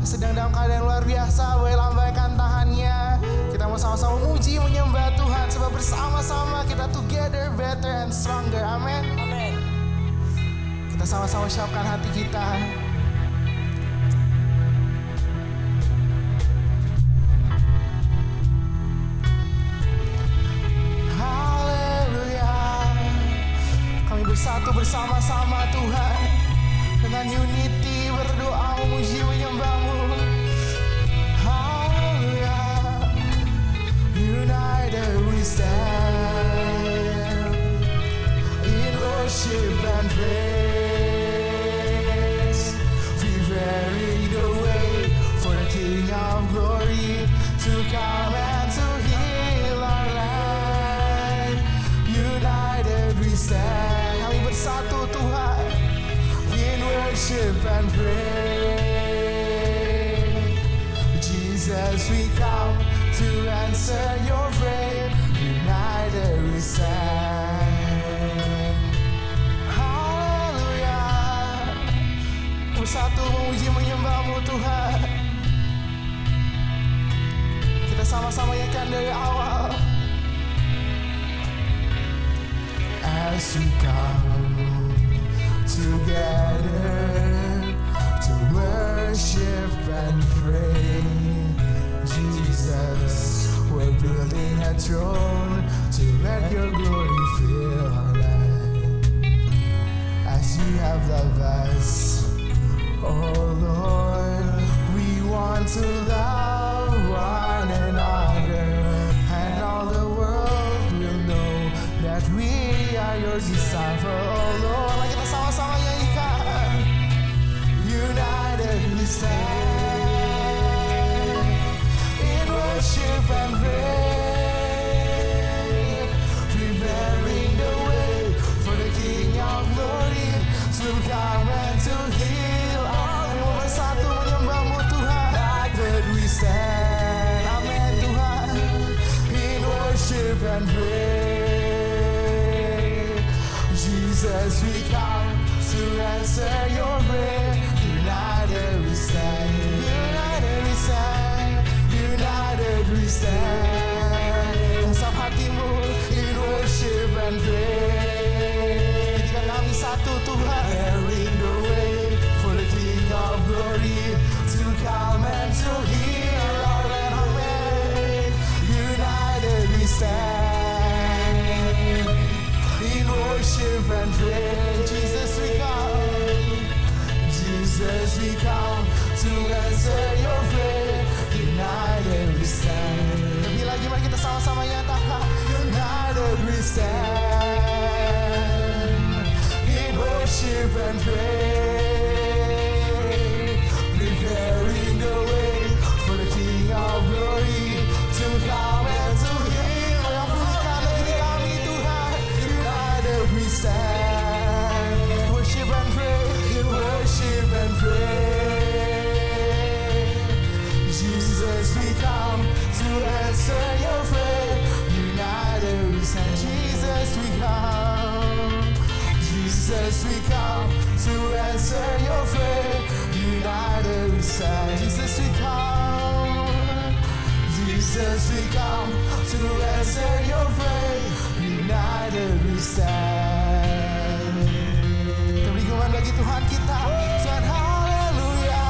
sedang dalam keadaan luar biasa, boleh lambaikan tangannya. Kita mau sama-sama memuji, menyembah Tuhan, sebab bersama-sama kita together, better and stronger. Amin. Amin. Kita sama-sama siapkan hati kita. Haleluya. Kami bersatu bersama-sama Tuhan, dengan unity berdoa, memuji, menyembah-Mu. Haleluya. United we stand in worship and praise, preparing the way for the King of Glory to come and to heal our land. United we stand. Kami bersatu Tuhan in worship and pray. Jesus, we come to answer your prayer. United we stand. Haleluya. Bersatu memuji menyembah-Mu Tuhan. Kita sama-sama nyanyikan dari awal. As we come together to worship and pray, Jesus, we're building a throne to let your glory fill our life. As you have loved us, oh Lord, we want to love one another, and all the world will know that we are your disciple. Oh Lord, mari kita sama-sama nyanyikan. United we stand in worship and pray, preparing the way for the King of Glory to come and to heal our world. Bersatu menyembah-Mu Tuhan. United we stand, amin Tuhan, in worship and pray. Jesus, we come to answer your prayer. United we stand, united we stand, united we stand. Sab hatimu in worship and pray. Jadikan kami satu Tuhan. Preparing the way for the King of Glory to come and to heal our land. Amen. United we stand in worship and pray. Jesus, we come. Jesus, we come to answer your prayer. United we stand. Lebih lagi mari kita sama-sama nyatakan. United we stand in worship and pray, preparing the way for the King of Glory to come and to heal. Yang pulihkan negeri kami Tuhan. United we stand, worship and pray, worship and pray. Jesus, we come to answer your prayer. United we stand. Jesus, we come. Jesus, we come to answer your prayer. United we stand. Jesus, we come. Jesus, we come to answer your prayer. United we stand. Kita beri kembali bagi Tuhan kita. Tuhan, haleluya.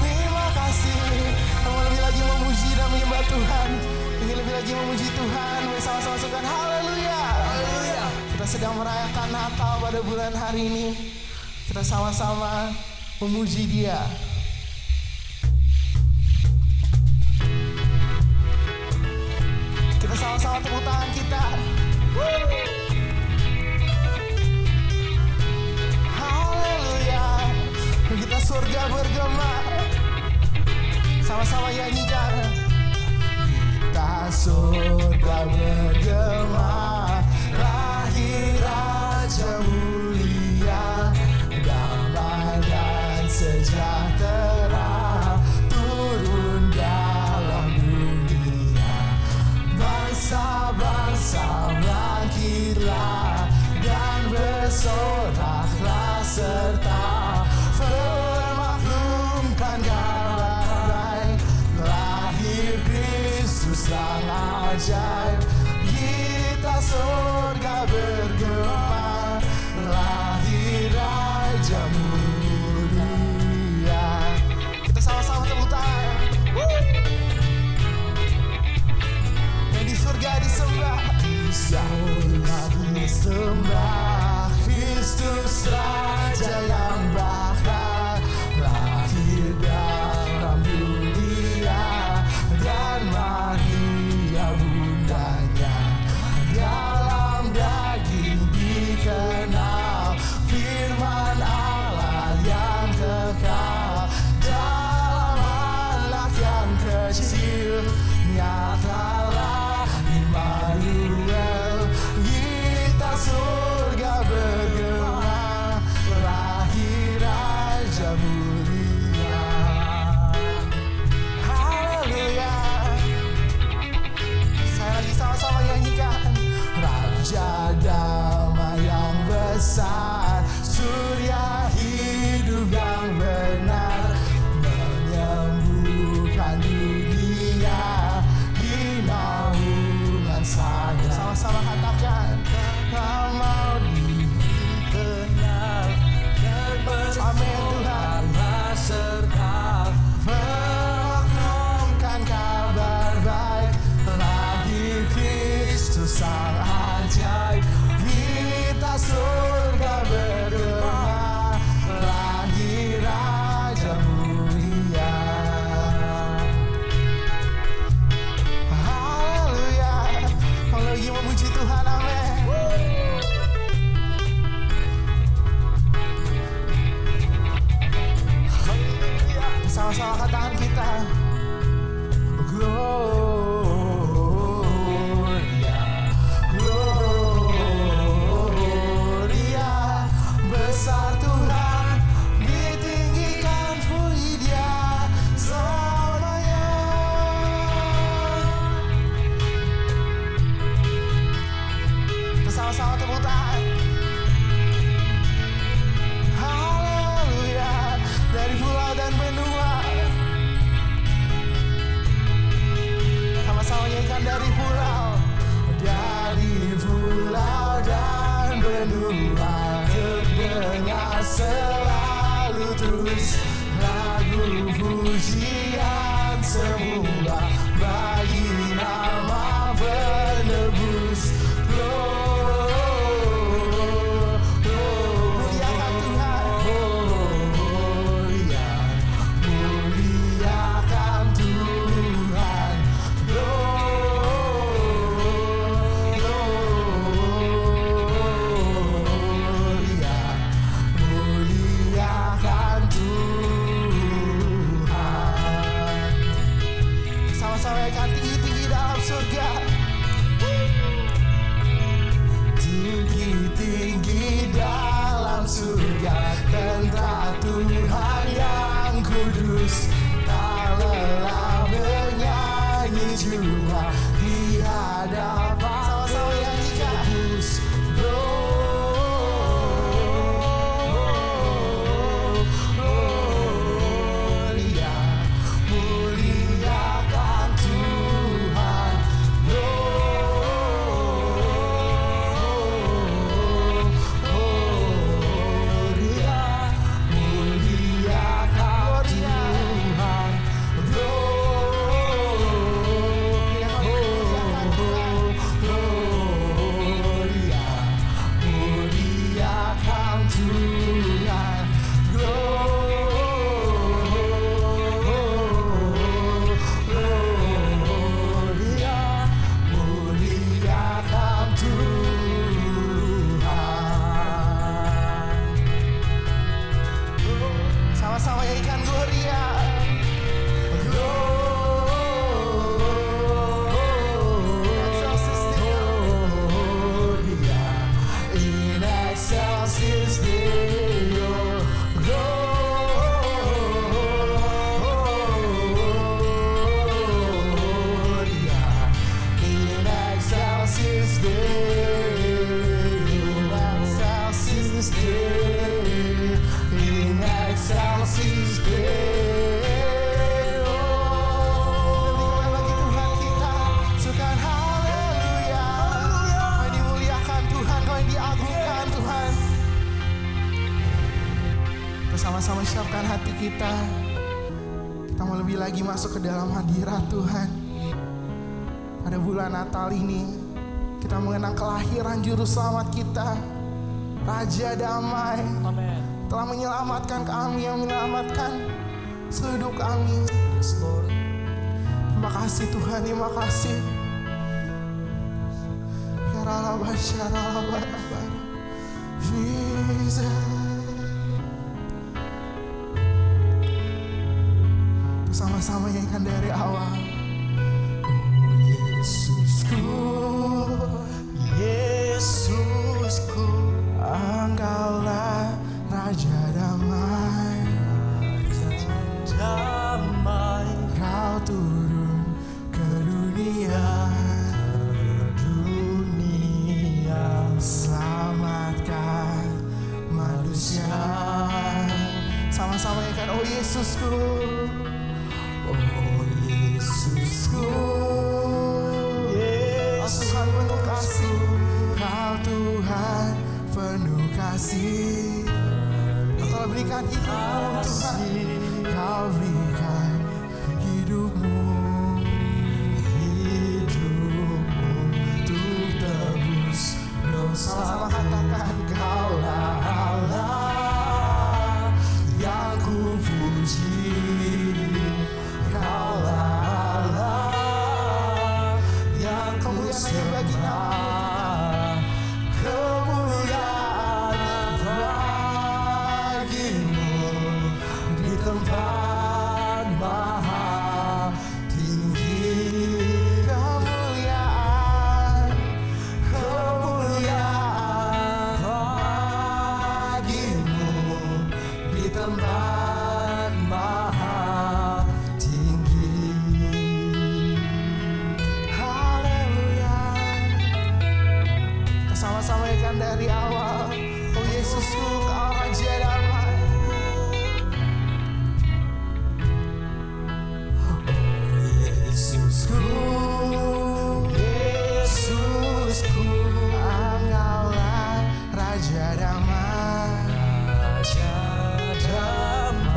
Terima kasih. Kamu lebih lagi memuji dan menyembah Tuhan. Ingin lebih lagi memuji Tuhan. Bersama-sama sukan haleluya. Haleluya. Kita sedang merayakan Natal pada bulan hari ini. Kita sama-sama memuji Dia. Kita sama-sama tepuk tangan kita. Haleluya. Kita surga bergema. Sama-sama nyanyikan. Kita surga bergema, lahir Raja mulia, damai dan sejahtera turun dalam dunia. Bangsa-bangsa bangkitlah dan bersoraklah serta permaklumkan kabar ajaib, kita surga bergema, lahir Raja mulia. Kita sama-sama tepuk tangan. Yang di surga disembah, disembah Kristus Raja yang bahkan lahir dalam dunia, dan Maria bundanya dalam daging dikenal, firman Allah yang kekal dalam anak yang kecil, nyatalah Immanuel, kita surga bergema, lahir Raja mulia. Haleluya. Saya lagi sama-sama nyanyikan. Raja damai yang besar, surya hidup yang benar, menyembuhkan dunia di naungan saya. Sama-sama katakan, kau mau dikenal dan bersama serta melakukan kabar baik, lahir Kristus sang ajaib, kita surga bergema, lahir Raja mulia. Haleluya. Kalau lagi memuji Tuhan, amin. Haleluya. Sama-sama katakan kita, Gloria, Gloria, besar Tuhan, ditinggikan puji Dia selamanya. Bersama-sama tepuk tangan. Haleluya. Dari pulau dan benua, sama-sama nyanyikan. Dari pulau dan benua, terdengar selalu terus lagu pujian semua bagi nama penebus. Muliakan Tuhan, muliakan Tuhan, muliakan Tuhan. Sama-sama nyanyikan tinggi-tinggi dalam surga, tinggi-tinggi dalam surga, tentang Tuhan yang kudus, tak lelah menyanyi jua di hadapan. Sama-sama nyanyikan. Gloria, muliakan Tuhan, Gloria, muliakan Tuhan, excelsis Deo, in excelsis Deo. Kita sama-sama siapkan hati kita. Kita mau lebih lagi masuk ke dalam hadirat Tuhan. Pada bulan Natal ini, kita mengenang kelahiran Juru Selamat kita, Raja Damai. Amen. Telah menyelamatkan kami, yang menyelamatkan seluruh kami. Yes, Lord. Terima kasih Tuhan, terima kasih. Ya Ralaba, ya Ralaba, Jesus. Sama-sama nyanyikan dari awal. Oh Yesusku, Yesusku, Engkaulah Raja Damai, Damai, Kau turun ke dunia, selamatkan manusia. Sama-sama nyanyikan. Oh Yesusku, oh Yesusku, Tuhan penuh kasih, Kau Tuhan penuh kasih. Kau berikan hidupmu Tuhan, Kau berikan hidupmu untuk tebus dosa. Sama-sama katakan, Kaulah Allah yang ku puji, Kaulah Allah yang kemuliaan bagi nama, kemuliaan bagimu di tempat maha tinggi. Kemuliaan bagimu di tempat maha tinggi. Haleluya. Kita sama-sama ikan dari awal. Oh Yesusku, Kau Raja Damai. Oh Yesusku, Yesusku, Engkaulah Raja Damai, Raja Damai.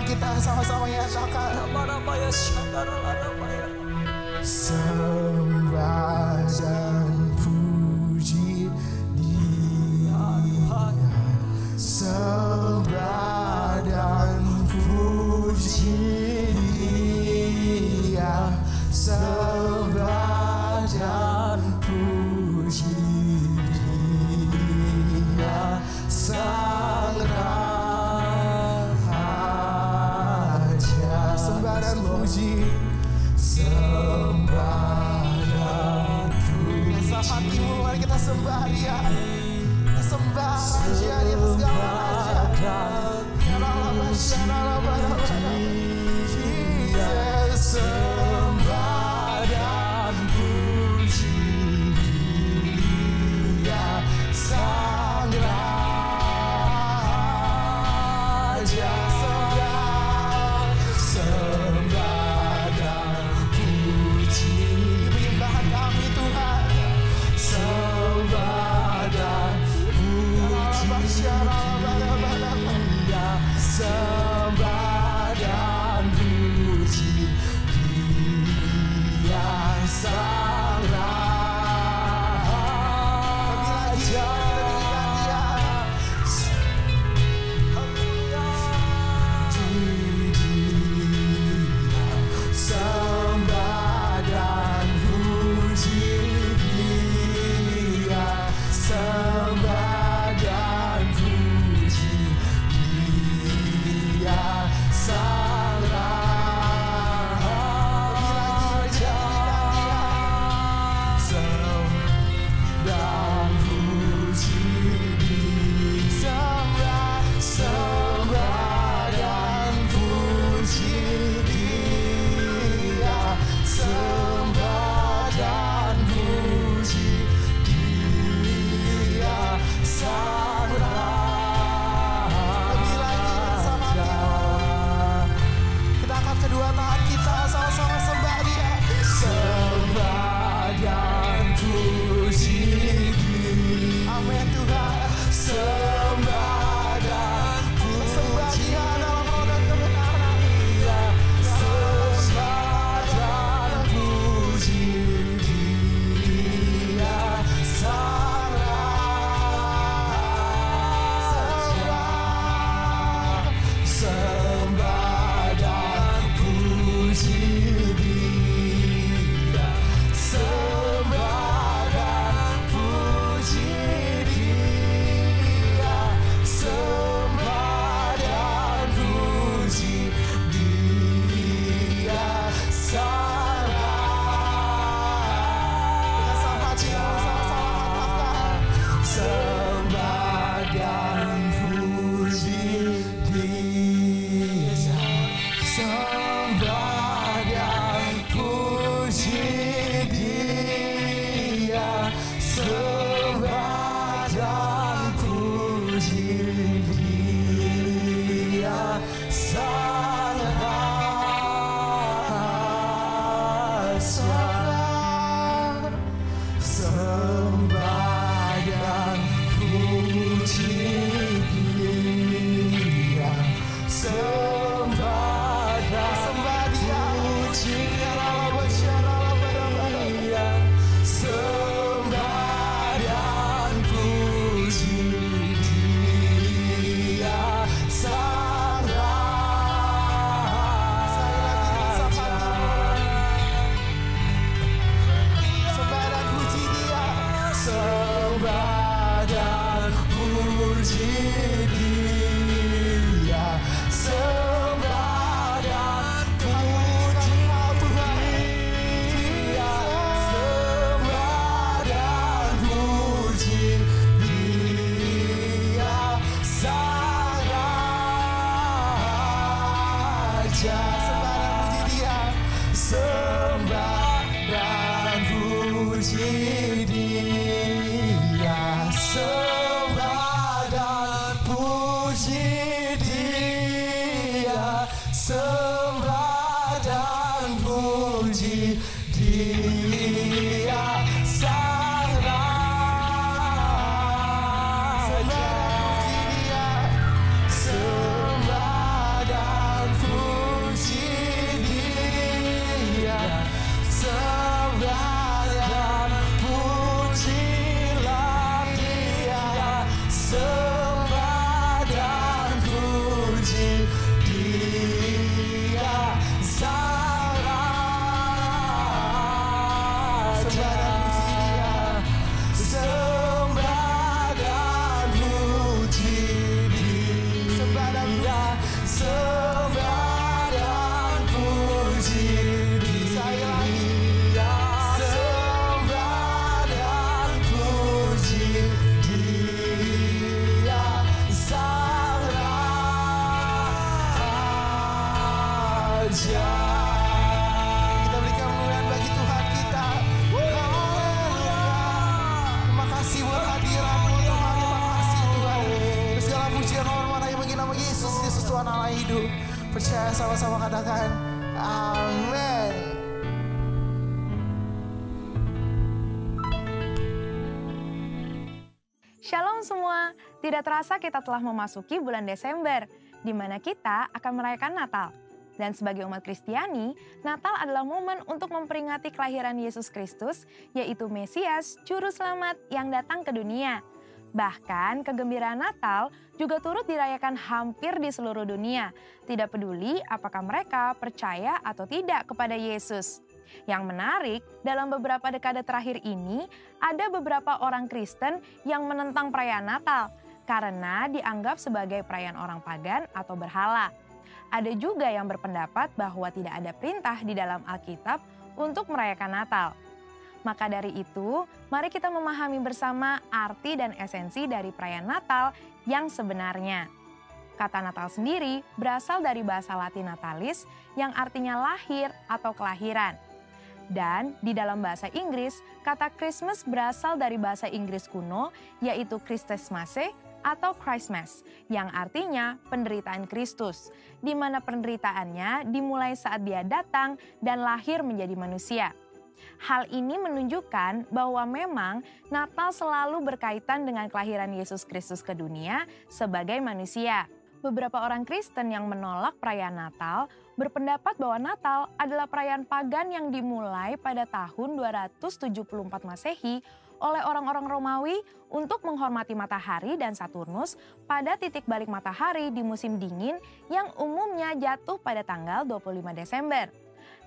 kita sama-sama nyatakan. Sembah dan puji Dia, sembah dan puji Dia, sembah dan puji Dia, Sang Raja. Sembah dan puji, sembah dan puji. Dengan hatimu mari kita sembah Dia, kita sembah Raja di atas segala raja. Jesus, sembah dan puji Dia, Sang Raja. Sembah dan puji, penyembahan kami Tuhan. Sembah dan puji Dia, sembah dan puji Dia, Sang Raja. Sembah dan puji Dia, sembah dan puji Dia, Sang Raja. Sembah puji Dia, sembah dan puji Dia, sembah dan puji Dia, Sang Raja. Kita angkat kedua tangan kita, sama-sama sembah Dia. Sembah dan puji Dia. Amin Tuhan. Sembah dan puji Dia dalam roh dan kebenaran Dia. Sembah dan puji Dia, Sang Raja. Sembah dan puji Dia, sembah dan puji Dia, sembah dan puji Dia, Sang Raja. Sembah dan puji Dia, sembah dan puji Dia, sembah dan puji Dia, Sang Raja. Sembah dan puji Dia, sembah dan puji Dia, sembah Tuhan Allah hidup. Percaya sama-sama katakan amin. Shalom semua, tidak terasa kita telah memasuki bulan Desember, di mana kita akan merayakan Natal. Dan sebagai umat Kristiani, Natal adalah momen untuk memperingati kelahiran Yesus Kristus, yaitu Mesias, Juru Selamat yang datang ke dunia. Bahkan kegembiraan Natal juga turut dirayakan hampir di seluruh dunia, tidak peduli apakah mereka percaya atau tidak kepada Yesus. Yang menarik, dalam beberapa dekade terakhir ini, ada beberapa orang Kristen yang menentang perayaan Natal karena dianggap sebagai perayaan orang pagan atau berhala. Ada juga yang berpendapat bahwa tidak ada perintah di dalam Alkitab untuk merayakan Natal. Maka dari itu, mari kita memahami bersama arti dan esensi dari perayaan Natal yang sebenarnya. Kata Natal sendiri berasal dari bahasa Latin natalis yang artinya lahir atau kelahiran. Dan di dalam bahasa Inggris, kata Christmas berasal dari bahasa Inggris kuno, yaitu Christmasmasse atau Christmas, yang artinya penderitaan Kristus, di mana penderitaannya dimulai saat dia datang dan lahir menjadi manusia. Hal ini menunjukkan bahwa memang Natal selalu berkaitan dengan kelahiran Yesus Kristus ke dunia sebagai manusia. Beberapa orang Kristen yang menolak perayaan Natal berpendapat bahwa Natal adalah perayaan pagan yang dimulai pada tahun 274 Masehi oleh orang-orang Romawi untuk menghormati matahari dan Saturnus pada titik balik matahari di musim dingin yang umumnya jatuh pada tanggal 25 Desember.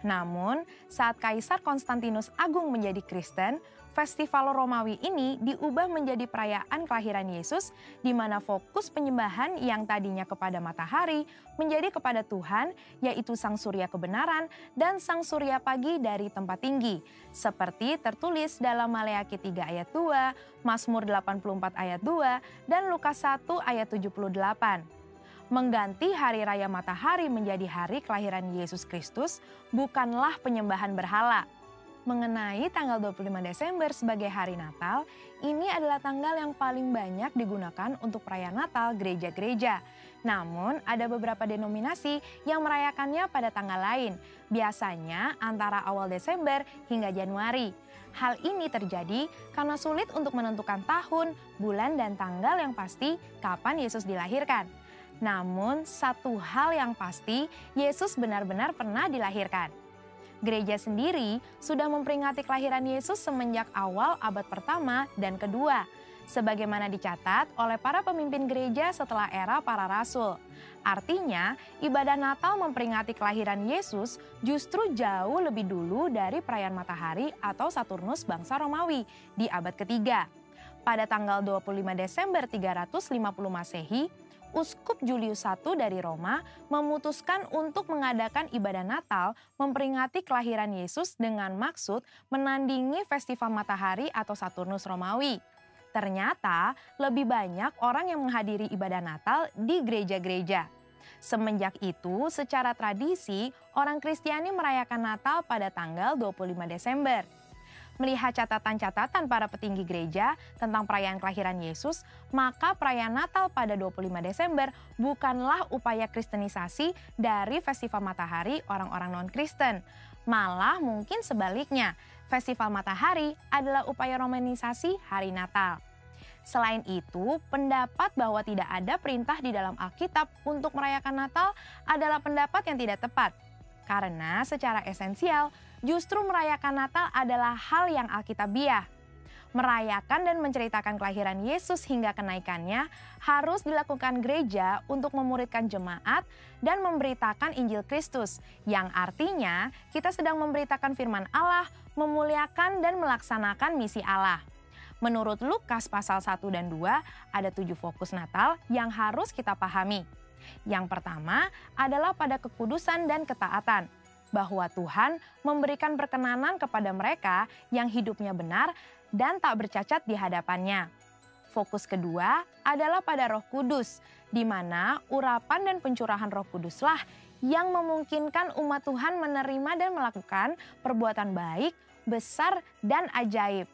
Namun, saat Kaisar Konstantinus Agung menjadi Kristen, festival Romawi ini diubah menjadi perayaan kelahiran Yesus, di mana fokus penyembahan yang tadinya kepada matahari menjadi kepada Tuhan, yaitu Sang Surya kebenaran dan Sang Surya pagi dari tempat tinggi, seperti tertulis dalam Maleakhi 3 ayat 2, Mazmur 84 ayat 2, dan Lukas 1 ayat 78. Mengganti hari raya matahari menjadi hari kelahiran Yesus Kristus bukanlah penyembahan berhala. Mengenai tanggal 25 Desember sebagai hari Natal, ini adalah tanggal yang paling banyak digunakan untuk perayaan Natal gereja-gereja. Namun, ada beberapa denominasi yang merayakannya pada tanggal lain, biasanya antara awal Desember hingga Januari. Hal ini terjadi karena sulit untuk menentukan tahun, bulan, dan tanggal yang pasti kapan Yesus dilahirkan. Namun, satu hal yang pasti, Yesus benar-benar pernah dilahirkan. Gereja sendiri sudah memperingati kelahiran Yesus semenjak awal abad pertama dan kedua, sebagaimana dicatat oleh para pemimpin gereja setelah era para rasul. Artinya, ibadah Natal memperingati kelahiran Yesus justru jauh lebih dulu dari perayaan matahari atau Saturnus bangsa Romawi di abad ketiga. Pada tanggal 25 Desember 350 Masehi, Uskup Julius I dari Roma memutuskan untuk mengadakan ibadah Natal memperingati kelahiran Yesus dengan maksud menandingi festival matahari atau Saturnus Romawi. Ternyata lebih banyak orang yang menghadiri ibadah Natal di gereja-gereja. Semenjak itu, secara tradisi, orang Kristiani merayakan Natal pada tanggal 25 Desember. Melihat catatan-catatan para petinggi gereja tentang perayaan kelahiran Yesus, maka perayaan Natal pada 25 Desember bukanlah upaya kristenisasi dari festival matahari orang-orang non-Kristen. Malah mungkin sebaliknya, festival matahari adalah upaya romanisasi hari Natal. Selain itu, pendapat bahwa tidak ada perintah di dalam Alkitab untuk merayakan Natal adalah pendapat yang tidak tepat. Karena secara esensial, justru merayakan Natal adalah hal yang alkitabiah. Merayakan dan menceritakan kelahiran Yesus hingga kenaikannya harus dilakukan gereja untuk memuridkan jemaat dan memberitakan Injil Kristus, yang artinya kita sedang memberitakan firman Allah, memuliakan dan melaksanakan misi Allah. Menurut Lukas pasal 1 dan 2, ada 7 fokus Natal yang harus kita pahami. Yang pertama adalah pada kekudusan dan ketaatan, bahwa Tuhan memberikan perkenanan kepada mereka yang hidupnya benar dan tak bercacat di hadapannya. Fokus kedua adalah pada Roh Kudus, di mana urapan dan pencurahan Roh Kuduslah yang memungkinkan umat Tuhan menerima dan melakukan perbuatan baik, besar, dan ajaib.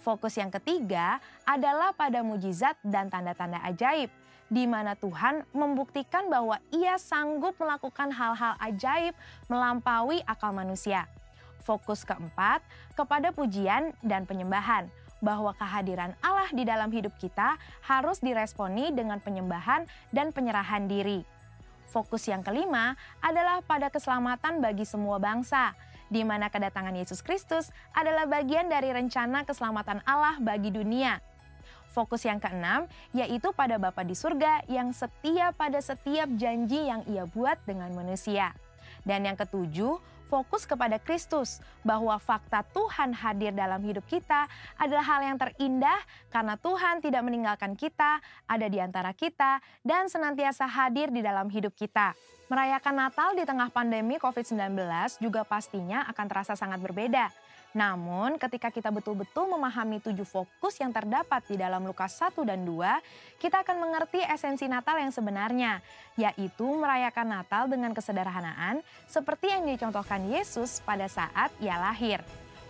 Fokus yang ketiga adalah pada mujizat dan tanda-tanda ajaib, di mana Tuhan membuktikan bahwa Ia sanggup melakukan hal-hal ajaib melampaui akal manusia. Fokus keempat kepada pujian dan penyembahan, bahwa kehadiran Allah di dalam hidup kita harus diresponi dengan penyembahan dan penyerahan diri. Fokus yang kelima adalah pada keselamatan bagi semua bangsa, di mana kedatangan Yesus Kristus adalah bagian dari rencana keselamatan Allah bagi dunia. Fokus yang keenam yaitu pada Bapa di surga yang setia pada setiap janji yang Ia buat dengan manusia. Dan yang ketujuh, fokus kepada Kristus, bahwa fakta Tuhan hadir dalam hidup kita adalah hal yang terindah karena Tuhan tidak meninggalkan kita, ada di antara kita, dan senantiasa hadir di dalam hidup kita. Merayakan Natal di tengah pandemi COVID-19 juga pastinya akan terasa sangat berbeda. Namun ketika kita betul-betul memahami 7 fokus yang terdapat di dalam Lukas 1 dan 2, kita akan mengerti esensi Natal yang sebenarnya, yaitu merayakan Natal dengan kesederhanaan seperti yang dicontohkan Yesus pada saat Ia lahir.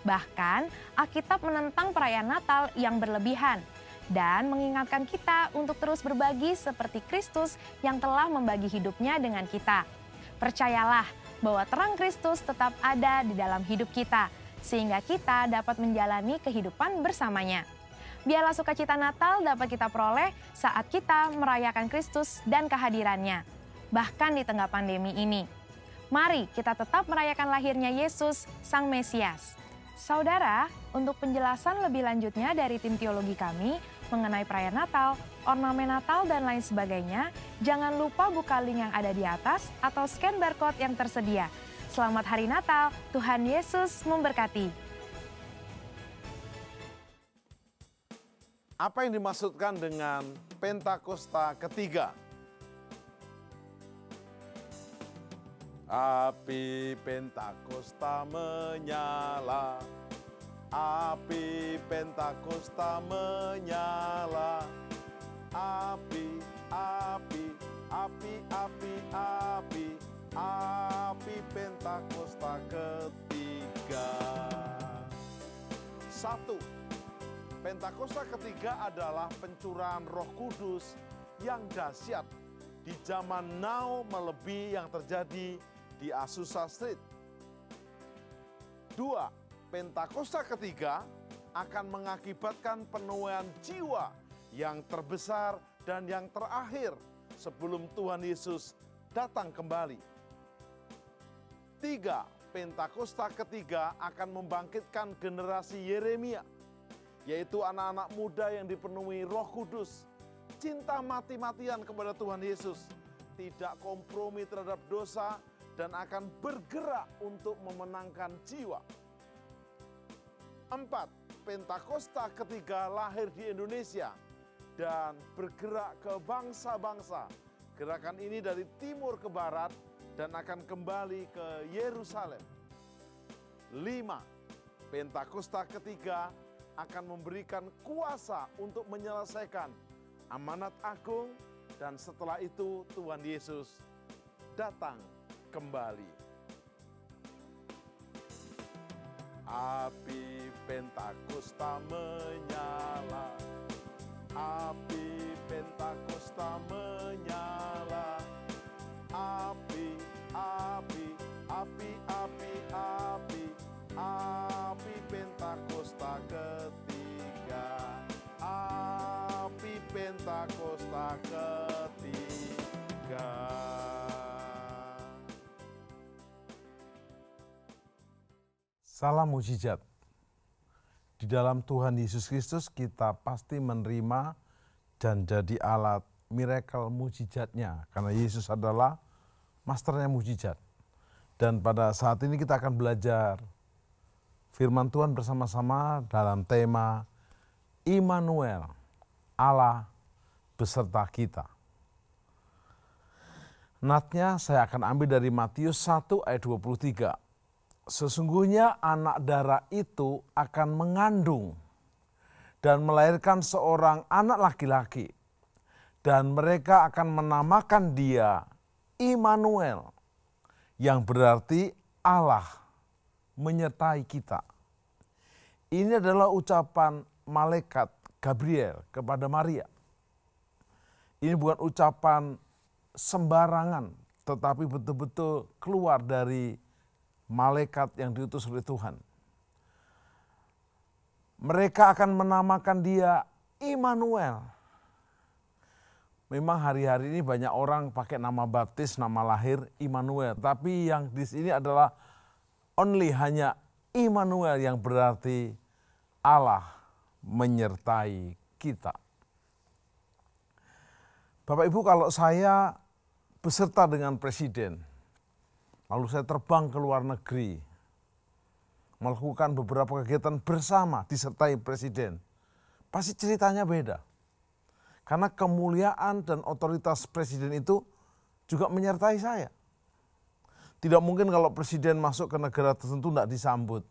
Bahkan Alkitab menentang perayaan Natal yang berlebihan dan mengingatkan kita untuk terus berbagi seperti Kristus yang telah membagi hidupnya dengan kita. Percayalah bahwa terang Kristus tetap ada di dalam hidup kita, sehingga kita dapat menjalani kehidupan bersamanya. Biarlah sukacita Natal dapat kita peroleh saat kita merayakan Kristus dan kehadirannya, bahkan di tengah pandemi ini. Mari kita tetap merayakan lahirnya Yesus, Sang Mesias. Saudara, untuk penjelasan lebih lanjutnya dari tim teologi kami mengenai perayaan Natal, ornamen Natal, dan lain sebagainya, jangan lupa buka link yang ada di atas atau scan barcode yang tersedia. Selamat Hari Natal, Tuhan Yesus memberkati. Apa yang dimaksudkan dengan Pentakosta ketiga? Api Pentakosta menyala, api Pentakosta menyala, api, api, api, api, api, api Pentakosta ketiga. 1. Pentakosta ketiga adalah pencurahan Roh Kudus yang dahsyat di zaman now melebihi yang terjadi di Azusa Street. 2. Pentakosta ketiga akan mengakibatkan penuaian jiwa yang terbesar dan yang terakhir sebelum Tuhan Yesus datang kembali. 3. Pentakosta ketiga akan membangkitkan generasi Yeremia, yaitu anak-anak muda yang dipenuhi Roh Kudus, cinta mati-matian kepada Tuhan Yesus, tidak kompromi terhadap dosa, dan akan bergerak untuk memenangkan jiwa. 4. Pentakosta ketiga lahir di Indonesia dan bergerak ke bangsa-bangsa. Gerakan ini dari timur ke barat dan akan kembali ke Yerusalem. 5. Pentakosta ketiga akan memberikan kuasa untuk menyelesaikan amanat agung, dan setelah itu Tuhan Yesus datang kembali. Api Pentakosta menyala, api Pentakosta menyala, api, api, api, api, api, api Pentakosta ketiga, api Pentakosta ketiga. Salam mujizat. Di dalam Tuhan Yesus Kristus kita pasti menerima dan jadi alat miracle mujizatnya, karena Yesus adalah masternya mujizat. Dan pada saat ini kita akan belajar firman Tuhan bersama-sama dalam tema Immanuel, Allah beserta kita. Natnya saya akan ambil dari Matius 1 ayat 23. Sesungguhnya anak darah itu akan mengandung dan melahirkan seorang anak laki-laki, dan mereka akan menamakan dia Immanuel, yang berarti Allah menyertai kita. Ini adalah ucapan malaikat Gabriel kepada Maria. Ini bukan ucapan sembarangan, tetapi betul-betul keluar dari malaikat yang diutus oleh Tuhan. Mereka akan menamakan dia Immanuel. Memang hari-hari ini banyak orang pakai nama baptis, nama lahir Immanuel. Tapi yang di sini adalah hanya Immanuel yang berarti Allah menyertai kita. Bapak Ibu, kalau saya beserta dengan presiden, lalu saya terbang ke luar negeri, melakukan beberapa kegiatan bersama disertai presiden, pasti ceritanya beda. Karena kemuliaan dan otoritas presiden itu juga menyertai saya. Tidak mungkin kalau presiden masuk ke negara tertentu tidak disambut,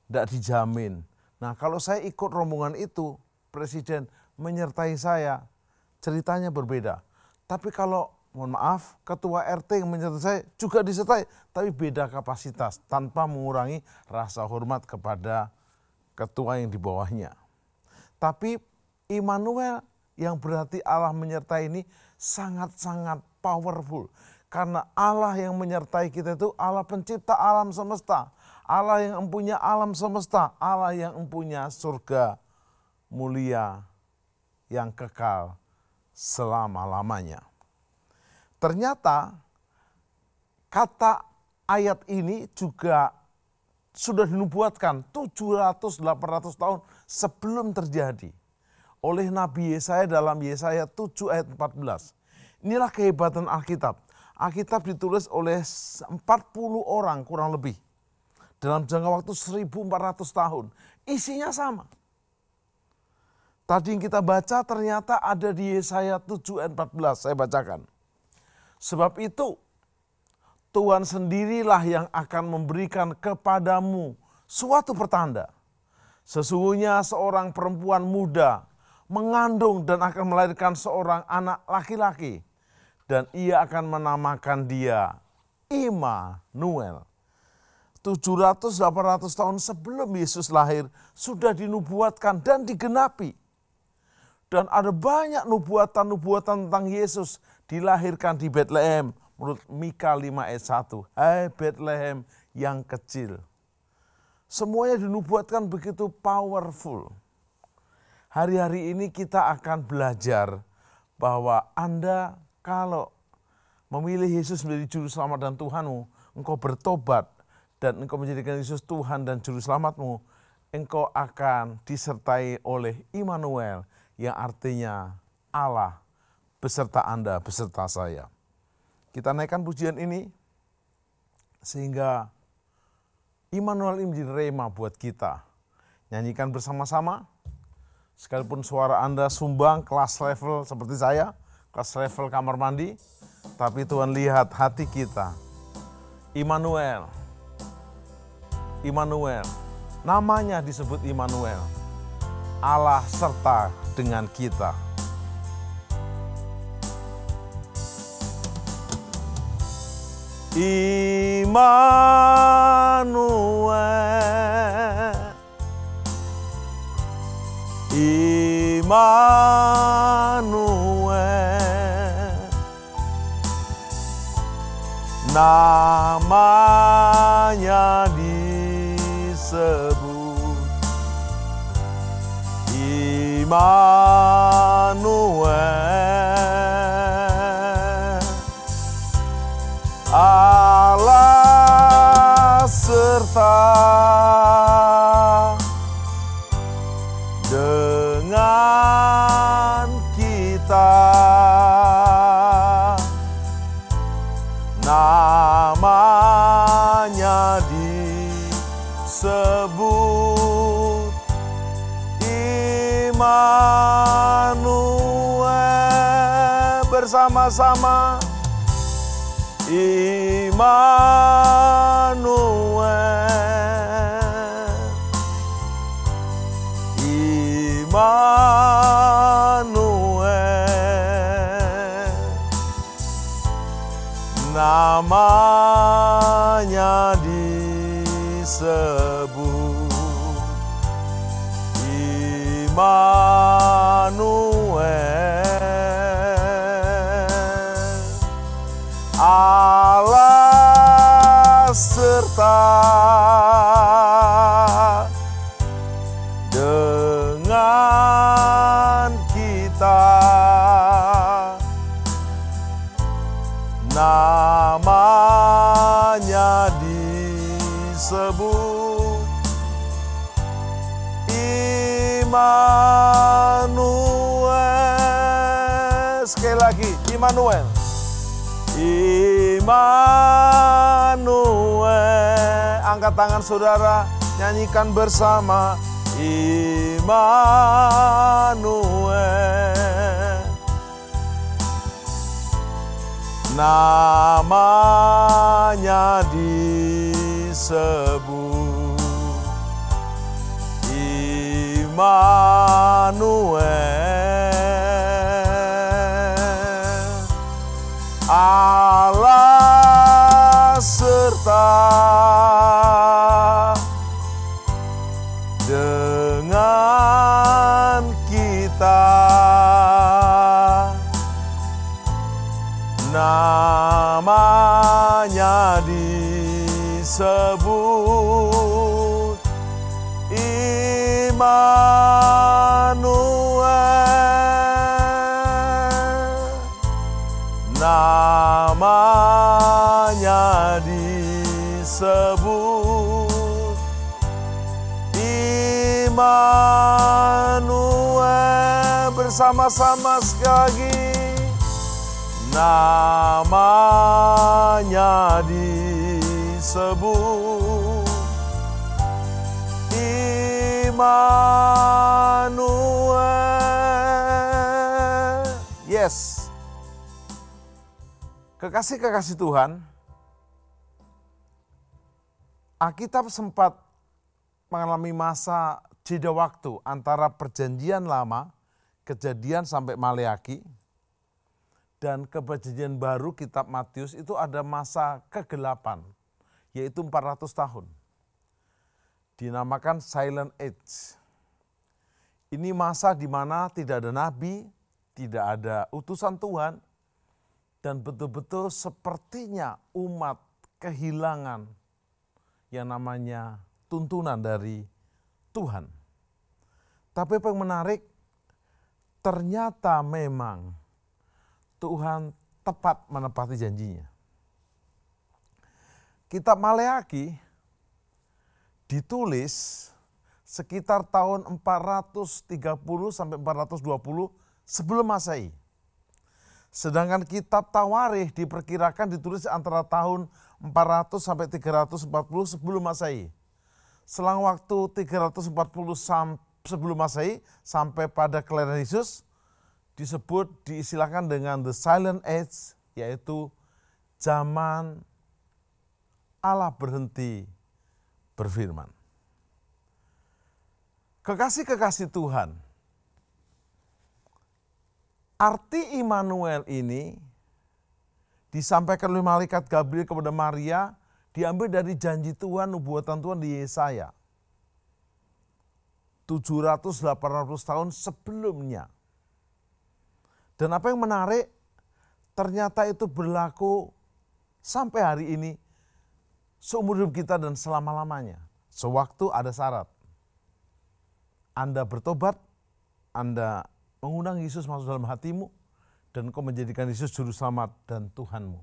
tidak dijamin. Nah, kalau saya ikut rombongan itu, presiden menyertai saya, ceritanya berbeda. Tapi kalau, mohon maaf, ketua RT yang menyertai saya juga disertai, tapi beda kapasitas, tanpa mengurangi rasa hormat kepada ketua yang di bawahnya. Tapi Immanuel yang berarti Allah menyertai ini sangat-sangat powerful. Karena Allah yang menyertai kita itu Allah pencipta alam semesta. Allah yang empunya alam semesta. Allah yang empunya surga mulia yang kekal selama-lamanya. Ternyata kata ayat ini juga sudah dinubuatkan 700-800 tahun sebelum terjadi oleh Nabi Yesaya dalam Yesaya 7 ayat 14. Inilah kehebatan Alkitab. Alkitab ditulis oleh 40 orang kurang lebih. Dalam jangka waktu 1400 tahun. Isinya sama. Tadi yang kita baca ternyata ada di Yesaya 7 ayat 14. Saya bacakan. Sebab itu Tuhan sendirilah yang akan memberikan kepadamu suatu pertanda. Sesungguhnya seorang perempuan muda mengandung dan akan melahirkan seorang anak laki-laki. Dan ia akan menamakan dia Immanuel. 700-800 tahun sebelum Yesus lahir sudah dinubuatkan dan digenapi. Dan ada banyak nubuatan-nubuatan tentang Yesus dilahirkan di Bethlehem. Menurut Mika 5 ayat 1. Hai Bethlehem yang kecil. Semuanya dinubuatkan begitu powerful. Hari-hari ini kita akan belajar bahwa Anda kalau memilih Yesus menjadi juru selamat dan Tuhanmu, engkau bertobat dan engkau menjadikan Yesus Tuhan dan juru selamatmu, engkau akan disertai oleh Immanuel yang artinya Allah beserta Anda, beserta saya. Kita naikkan pujian ini sehingga Immanuel ini menjadi rema buat kita. Nyanyikan bersama-sama. Sekalipun suara Anda sumbang kelas level seperti saya, kelas level kamar mandi, tapi Tuhan lihat hati kita. Immanuel, Immanuel, namanya disebut Immanuel. Allah serta dengan kita. Immanuel, Immanuel, namanya disebut Immanuel, Allah serta dengan kita, namanya disebut Immanuel. Bersama-sama Immanuel, Immanuel, namanya disebut. Allah serta dengan kita, namanya disebut Immanuel. Sekali lagi, Immanuel. Immanuel. Angkat tangan saudara, nyanyikan bersama. Immanuel. Namanya disebut Immanuel. Allah serta dengan kita, namanya disebut Immanuel. Namanya disebut Immanuel. Bersama-sama sekali lagi. Namanya disebut Immanuel. Yes. Kekasih-kekasih Tuhan, Alkitab sempat mengalami masa jeda waktu antara perjanjian lama, Kejadian sampai Maleaki, dan Perjanjian Baru kitab Matius itu ada masa kegelapan, yaitu 400 tahun. Dinamakan Silent Age. Ini masa di mana tidak ada nabi, tidak ada utusan Tuhan, dan betul-betul sepertinya umat kehilangan yang namanya tuntunan dari Tuhan. Tapi apa yang menarik, ternyata memang Tuhan tepat menepati janjinya. Kitab Maleaki ditulis sekitar tahun 430 sampai 420 sebelum Masehi. Sedangkan kitab Tawarikh diperkirakan ditulis antara tahun 400 sampai 340 sebelum Masehi. Selang waktu 340 sebelum Masehi sampai pada kelahiran Yesus diistilahkan dengan the silent age, yaitu zaman Allah berhenti berfirman. Kekasih-kekasih Tuhan, arti Immanuel ini disampaikan oleh malaikat Gabriel kepada Maria, diambil dari janji Tuhan, nubuatan Tuhan di Yesaya. 700-800 tahun sebelumnya. Dan apa yang menarik, ternyata itu berlaku sampai hari ini, seumur hidup kita dan selama-lamanya. Sewaktu ada syarat. Anda bertobat, Anda mengundang Yesus masuk dalam hatimu, dan kau menjadikan Yesus juru selamat dan Tuhanmu.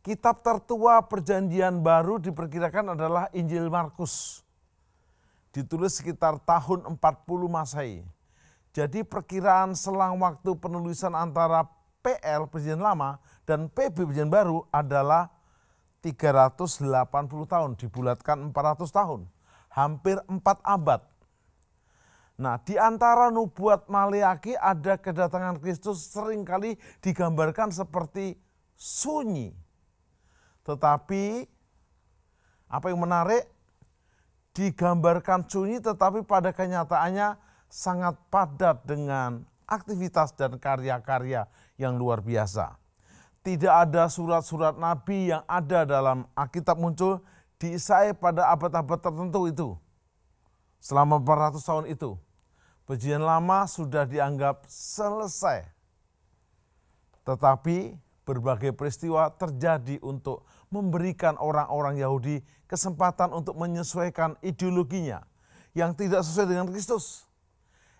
Kitab tertua Perjanjian Baru diperkirakan adalah Injil Markus. Ditulis sekitar tahun 40 Masehi. Jadi perkiraan selang waktu penulisan antara PL Perjanjian Lama dan PB Perjanjian Baru adalah 380 tahun, dibulatkan 400 tahun. Hampir 4 abad. Nah, di antara nubuat Maleaki ada kedatangan Kristus seringkali digambarkan seperti sunyi. Tetapi apa yang menarik, digambarkan sunyi tetapi pada kenyataannya sangat padat dengan aktivitas dan karya-karya yang luar biasa. Tidak ada surat-surat Nabi yang ada dalam Alkitab muncul di Yesaya pada abad-abad tertentu itu. Selama 400 tahun itu, perjanjian lama sudah dianggap selesai. Tetapi berbagai peristiwa terjadi untuk memberikan orang-orang Yahudi kesempatan untuk menyesuaikan ideologinya yang tidak sesuai dengan Kristus.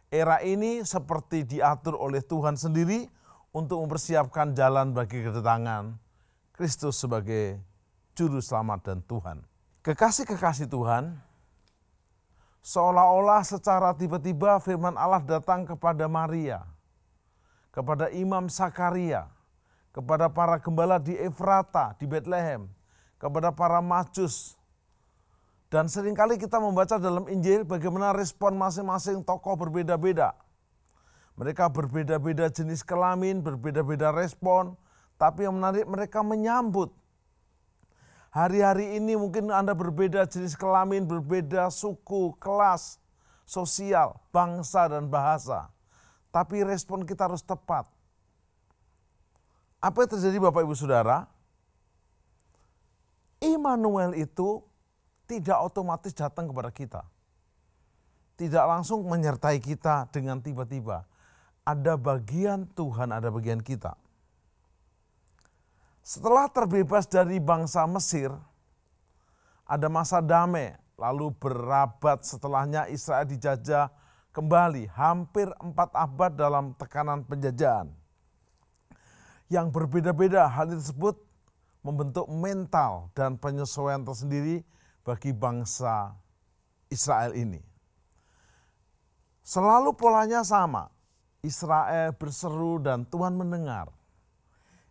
Era ini seperti diatur oleh Tuhan sendiri untuk mempersiapkan jalan bagi kedatangan Kristus sebagai Juru Selamat dan Tuhan. Kekasih-kekasih Tuhan, seolah-olah secara tiba-tiba firman Allah datang kepada Maria, kepada Imam Sakaria, kepada para gembala di Efrata, di Bethlehem, kepada para Majus. Dan seringkali kita membaca dalam Injil bagaimana respon masing-masing tokoh berbeda-beda. Mereka berbeda-beda jenis kelamin, berbeda-beda respon, tapi yang menarik mereka menyambut. Hari-hari ini mungkin Anda berbeda jenis kelamin, berbeda suku, kelas, sosial, bangsa, dan bahasa. Tapi respon kita harus tepat. Apa yang terjadi Bapak Ibu Saudara? Immanuel itu tidak otomatis datang kepada kita. Tidak langsung menyertai kita dengan tiba-tiba. Ada bagian Tuhan, ada bagian kita. Setelah terbebas dari bangsa Mesir, ada masa damai, lalu berabad setelahnya Israel dijajah kembali hampir 4 abad dalam tekanan penjajahan. Yang berbeda-beda hal tersebut membentuk mental dan penyesuaian tersendiri bagi bangsa Israel ini. Selalu polanya sama, Israel berseru dan Tuhan mendengar.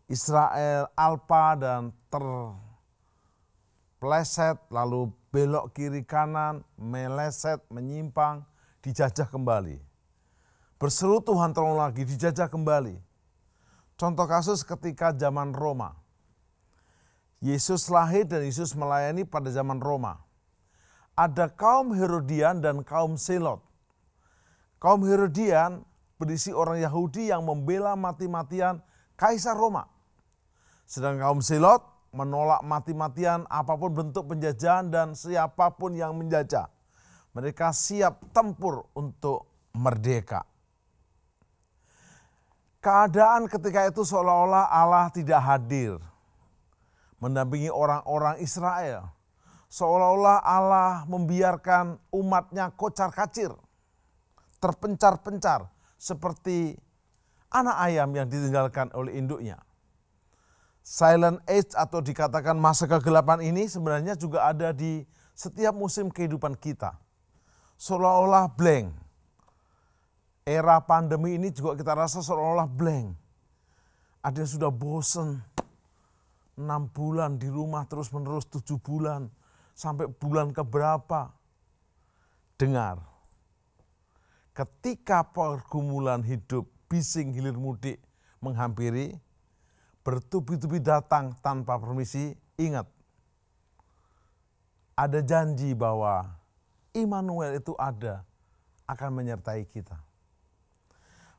Israel alpa dan terpleset, lalu belok kiri kanan, meleset, menyimpang, dijajah kembali. Berseru Tuhan tolong lagi, dijajah kembali. Contoh kasus ketika zaman Roma. Yesus lahir dan Yesus melayani pada zaman Roma. Ada kaum Herodian dan kaum Selot. Kaum Herodian berisi orang Yahudi yang membela mati-matian Kaisar Roma. Sedang kaum Selot menolak mati-matian apapun bentuk penjajahan dan siapapun yang menjajah. Mereka siap tempur untuk merdeka. Keadaan ketika itu seolah-olah Allah tidak hadir mendampingi orang-orang Israel. Seolah-olah Allah membiarkan umatnya kocar-kacir, terpencar-pencar seperti anak ayam yang ditinggalkan oleh induknya. Silent age atau dikatakan masa kegelapan ini sebenarnya juga ada di setiap musim kehidupan kita. Seolah-olah blank. Era pandemi ini juga kita rasa seolah-olah blank. Ada yang sudah bosen 6 bulan di rumah terus-menerus 7 bulan. Sampai bulan keberapa. Dengar. Ketika pergumulan hidup bising hilir mudik menghampiri, bertubi-tubi datang tanpa permisi, ingat, ada janji bahwa Immanuel itu ada, akan menyertai kita.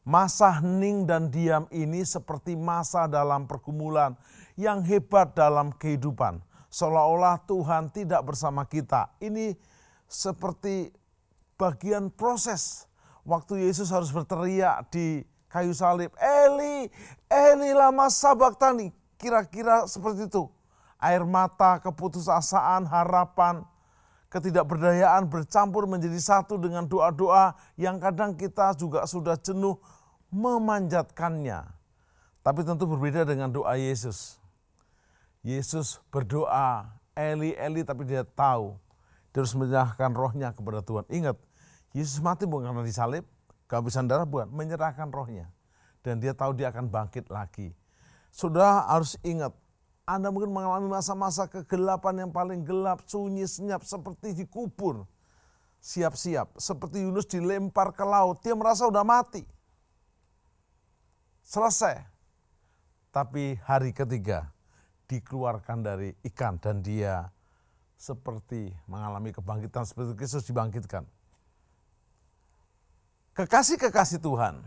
Masa hening dan diam ini seperti masa dalam pergumulan yang hebat dalam kehidupan. Seolah-olah Tuhan tidak bersama kita. Ini seperti bagian proses waktu Yesus harus berteriak di kayu salib, Eli, Eli lama sabachthani. Kira-kira seperti itu. Air mata, keputusasaan, harapan, ketidakberdayaan bercampur menjadi satu dengan doa-doa yang kadang kita juga sudah jenuh memanjatkannya. Tapi tentu berbeda dengan doa Yesus. Yesus berdoa, Eli, Eli, tapi dia tahu dia harus menyerahkan rohnya kepada Tuhan. Ingat, Yesus mati bukan karena disalib, kehabisan darah bukan, menyerahkan rohnya. Dan dia tahu dia akan bangkit lagi. Saudara harus ingat, Anda mungkin mengalami masa-masa kegelapan yang paling gelap, sunyi, senyap, seperti dikubur. Siap-siap, seperti Yunus dilempar ke laut, dia merasa udah mati. Selesai. Tapi hari ketiga, dikeluarkan dari ikan dan dia seperti mengalami kebangkitan, seperti Kristus dibangkitkan. Kekasih-kekasih Tuhan,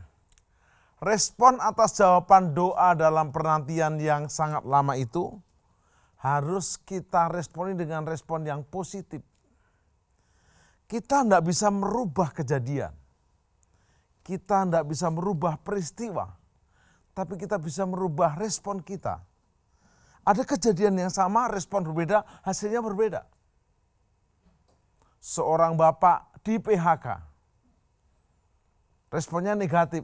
respon atas jawaban doa dalam penantian yang sangat lama itu harus kita responi dengan respon yang positif. Kita tidak bisa merubah kejadian. Kita tidak bisa merubah peristiwa. Tapi kita bisa merubah respon kita. Ada kejadian yang sama, respon berbeda, hasilnya berbeda. Seorang bapak di PHK. Responnya negatif.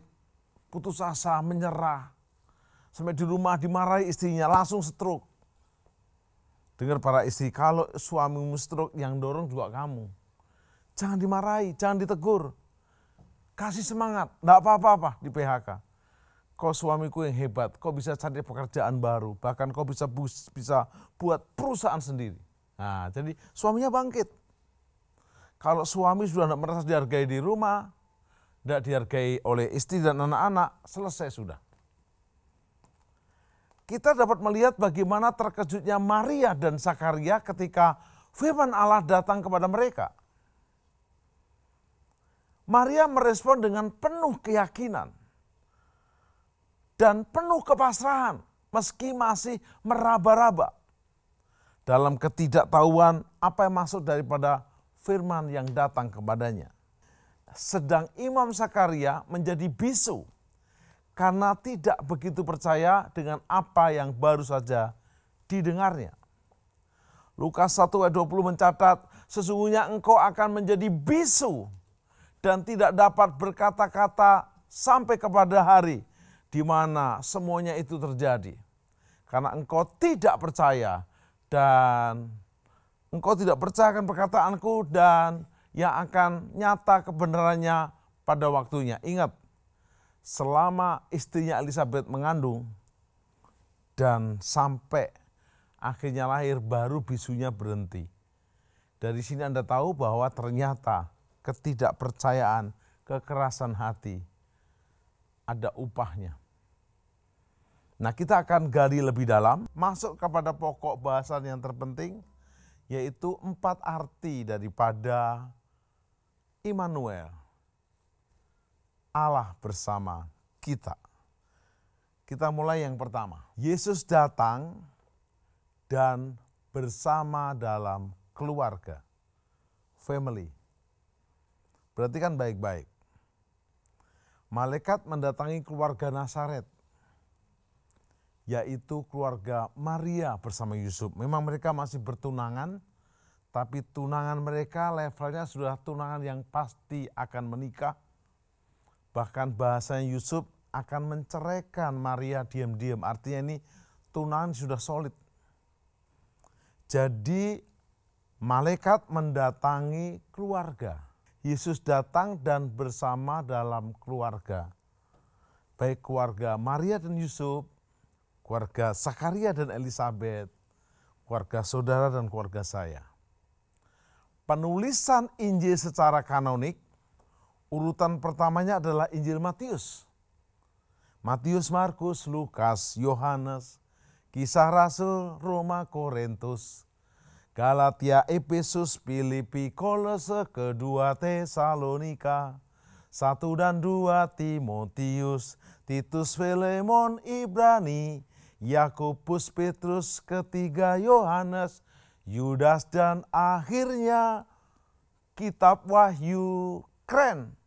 Putus asa, menyerah. Sampai di rumah dimarahi istrinya, langsung stroke. Dengar para istri, kalau suamimu stroke yang dorong juga kamu. Jangan dimarahi, jangan ditegur. Kasih semangat, enggak apa-apa di PHK. Kau suamiku yang hebat, kau bisa cari pekerjaan baru. Bahkan kau bisa buat perusahaan sendiri. Nah, jadi suaminya bangkit. Kalau suami sudah tidak merasa dihargai di rumah, tidak dihargai oleh istri dan anak-anak, selesai sudah. Kita dapat melihat bagaimana terkejutnya Maria dan Zakaria ketika firman Allah datang kepada mereka. Maria merespon dengan penuh keyakinan dan penuh kepasrahan meski masih meraba-raba dalam ketidaktahuan apa yang maksud daripada firman yang datang kepadanya. Sedang Imam Zakaria menjadi bisu karena tidak begitu percaya dengan apa yang baru saja didengarnya. Lukas 1 ayat 20 mencatat, sesungguhnya engkau akan menjadi bisu dan tidak dapat berkata-kata sampai kepada hari di mana semuanya itu terjadi. Karena engkau tidak percaya dan engkau tidak percayakan perkataanku dan yang akan nyata kebenarannya pada waktunya. Ingat, selama istrinya Elizabeth mengandung dan sampai akhirnya lahir baru bisunya berhenti. Dari sini Anda tahu bahwa ternyata ketidakpercayaan, kekerasan hati, ada upahnya. Nah, kita akan gali lebih dalam, masuk kepada pokok bahasan yang terpenting, yaitu 4 arti daripada Immanuel, Allah bersama kita. Kita mulai yang pertama, Yesus datang dan bersama dalam keluarga, family. Perhatikan baik-baik. Malaikat mendatangi keluarga Nazaret, yaitu keluarga Maria bersama Yusuf. Memang mereka masih bertunangan, tapi tunangan mereka levelnya sudah tunangan yang pasti akan menikah. Bahkan bahasanya Yusuf akan menceraikan Maria diam-diam. Artinya ini tunangan sudah solid. Jadi malaikat mendatangi keluarga. Yesus datang dan bersama dalam keluarga. Baik keluarga Maria dan Yusuf, keluarga Zakaria dan Elizabeth, keluarga saudara dan keluarga saya. Penulisan Injil secara kanonik, urutan pertamanya adalah Injil Matius. Matius, Markus, Lukas, Yohanes, Kisah Rasul, Roma, Korintus, Galatia, Efesus, Filipi, Kolose, kedua Tesalonika, 1 dan 2 Timotius, Titus, Filemon, Ibrani, Yakobus, Petrus, ketiga Yohanes, Yudas, dan akhirnya kitab Wahyu. Keren.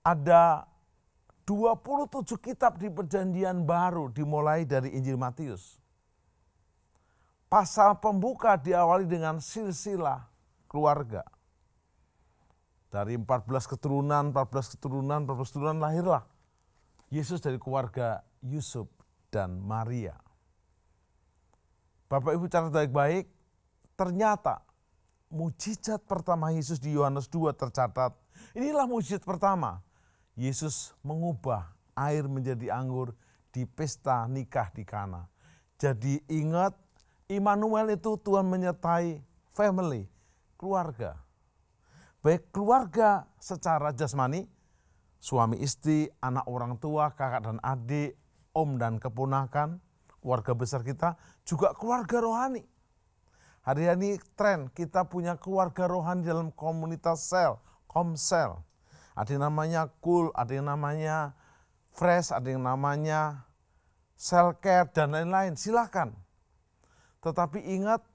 Ada 27 kitab di Perjanjian Baru dimulai dari Injil Matius. Pasal pembuka diawali dengan silsilah keluarga. Dari 14 keturunan lahirlah Yesus dari keluarga Yusuf dan Maria. Bapak Ibu catat baik-baik, ternyata mujizat pertama Yesus di Yohanes 2 tercatat. Inilah mujizat pertama. Yesus mengubah air menjadi anggur di pesta nikah di Kana. Jadi ingat, Immanuel itu Tuhan menyertai family, keluarga. Baik keluarga secara jasmani, suami istri, anak orang tua, kakak dan adik, om dan keponakan, keluarga besar kita, juga keluarga rohani. Hari ini tren kita punya keluarga rohani dalam komunitas sel, komsel. Ada yang namanya cool, ada yang namanya fresh, ada yang namanya cell care dan lain-lain. Silakan. Tetapi ingat,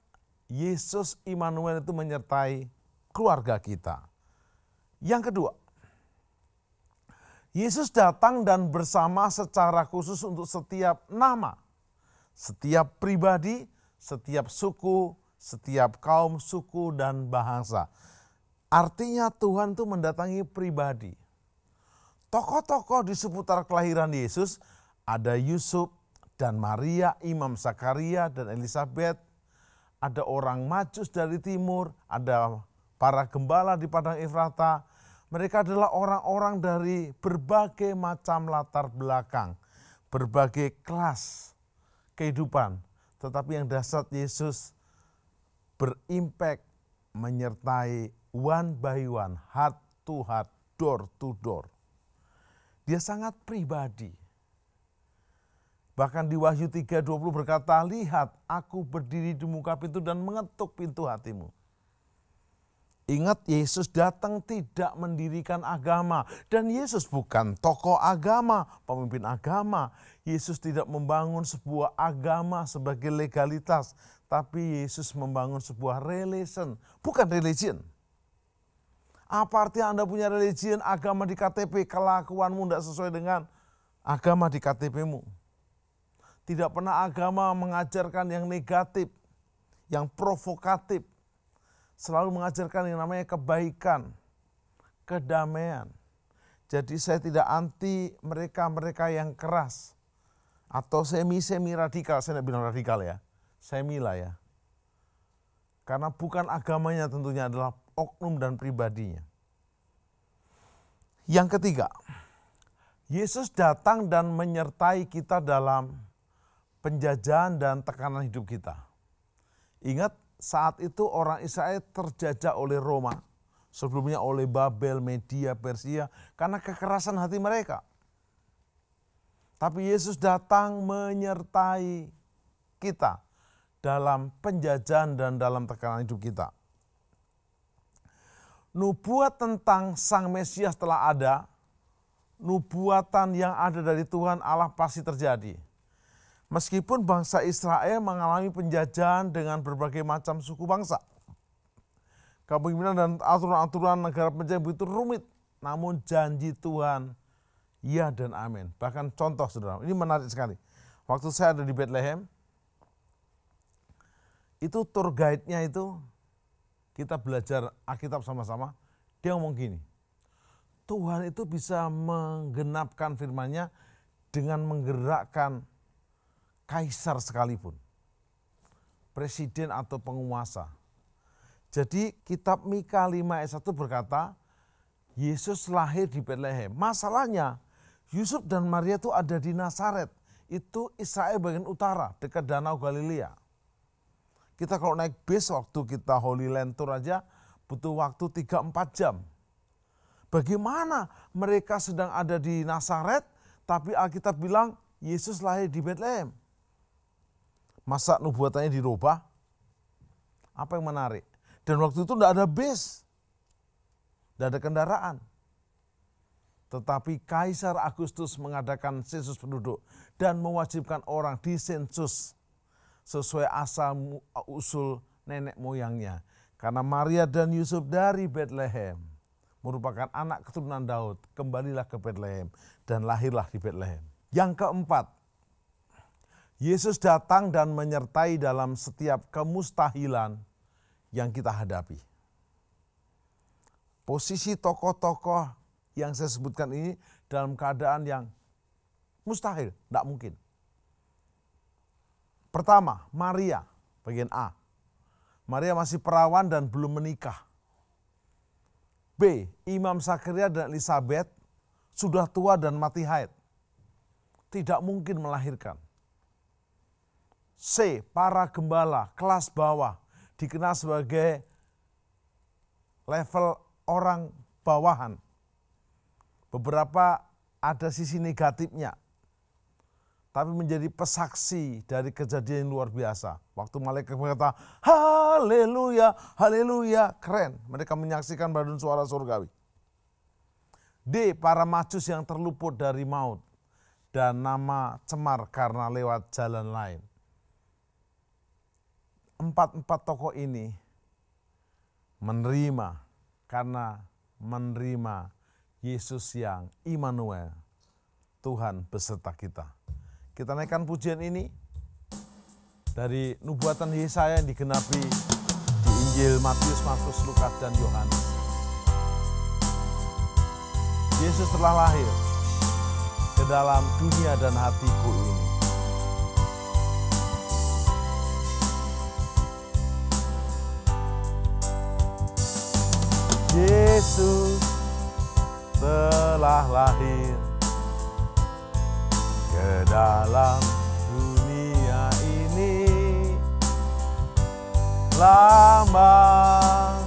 Yesus Immanuel itu menyertai keluarga kita. Yang kedua, Yesus datang dan bersama secara khusus untuk setiap nama, setiap pribadi, setiap suku, setiap kaum, suku, dan bahasa. Artinya Tuhan itu mendatangi pribadi. Tokoh-tokoh di seputar kelahiran Yesus, ada Yusuf dan Maria, Imam Zakaria dan Elizabeth, ada orang Majus dari timur, ada para gembala di Padang Efrata. Mereka adalah orang-orang dari berbagai macam latar belakang, berbagai kelas kehidupan. Tetapi yang dasar Yesus berimpact, menyertai one by one, heart to heart, door to door. Dia sangat pribadi. Bahkan di Wahyu 3:20 berkata, lihat aku berdiri di muka pintu dan mengetuk pintu hatimu. Ingat, Yesus datang tidak mendirikan agama. Dan Yesus bukan tokoh agama, pemimpin agama. Yesus tidak membangun sebuah agama sebagai legalitas. Tapi Yesus membangun sebuah relation, bukan religion. Apa artinya Anda punya religion, agama di KTP, kelakuanmu tidak sesuai dengan agama di KTP-mu. Tidak pernah agama mengajarkan yang negatif, yang provokatif. Selalu mengajarkan yang namanya kebaikan, kedamaian. Jadi saya tidak anti mereka-mereka yang keras. Atau semi radikal, saya tidak bilang radikal ya, semi lah ya. Karena bukan agamanya tentunya, adalah oknum dan pribadinya. Yang ketiga, Yesus datang dan menyertai kita dalam penjajahan dan tekanan hidup kita. Ingat, saat itu orang Israel terjajah oleh Roma, sebelumnya oleh Babel, Media, Persia, karena kekerasan hati mereka. Tapi Yesus datang menyertai kita dalam penjajahan dan dalam tekanan hidup kita. Nubuat tentang Sang Mesias telah ada, nubuatan yang ada dari Tuhan Allah pasti terjadi. Meskipun bangsa Israel mengalami penjajahan dengan berbagai macam suku bangsa. Kepemimpinan dan aturan-aturan negara penjajah begitu rumit, namun janji Tuhan, ya dan amin. Bahkan contoh saudara, ini menarik sekali. Waktu saya ada di Bethlehem, itu tour guide-nya itu, kita belajar Alkitab sama-sama, dia ngomong gini, Tuhan itu bisa menggenapkan firman-Nya dengan menggerakkan kaisar sekalipun, presiden atau penguasa. Jadi kitab Mika 5 ayat 1 berkata, Yesus lahir di Bethlehem. Masalahnya, Yusuf dan Maria itu ada di Nazaret, itu Israel bagian utara, dekat Danau Galilea. Kita kalau naik bis waktu kita Holy Land Tour aja butuh waktu 3-4 jam. Bagaimana mereka sedang ada di Nazaret, tapi Alkitab bilang Yesus lahir di Bethlehem. Masa nubuatannya dirubah? Apa yang menarik? Dan waktu itu tidak ada bis, tidak ada kendaraan. Tetapi Kaisar Agustus mengadakan sensus penduduk dan mewajibkan orang disensus sesuai asal usul nenek moyangnya. Karena Maria dan Yusuf dari Bethlehem merupakan anak keturunan Daud, kembalilah ke Bethlehem dan lahirlah di Bethlehem. Yang keempat, Yesus datang dan menyertai dalam setiap kemustahilan yang kita hadapi. Posisi tokoh-tokoh yang saya sebutkan ini dalam keadaan yang mustahil, tidak mungkin. Pertama, Maria, bagian A. Maria masih perawan dan belum menikah. B, Imam Zakaria dan Elizabeth sudah tua dan mati haid. Tidak mungkin melahirkan. C, para gembala kelas bawah dikenal sebagai level orang bawahan. Beberapa ada sisi negatifnya, tapi menjadi pesaksi dari kejadian yang luar biasa. Waktu malaikat berkata, haleluya, haleluya, keren. Mereka menyaksikan badan suara surgawi. D, para majus yang terluput dari maut dan nama cemar karena lewat jalan lain. Empat tokoh ini menerima karena menerima Yesus yang Immanuel, Tuhan beserta kita. Kita naikkan pujian ini dari nubuatan Yesaya yang digenapi di Injil Matius, Markus, Lukas, dan Yohanes. Yesus telah lahir ke dalam dunia dan hatiku ini. Yesus telah lahir ke dalam dunia ini, lambang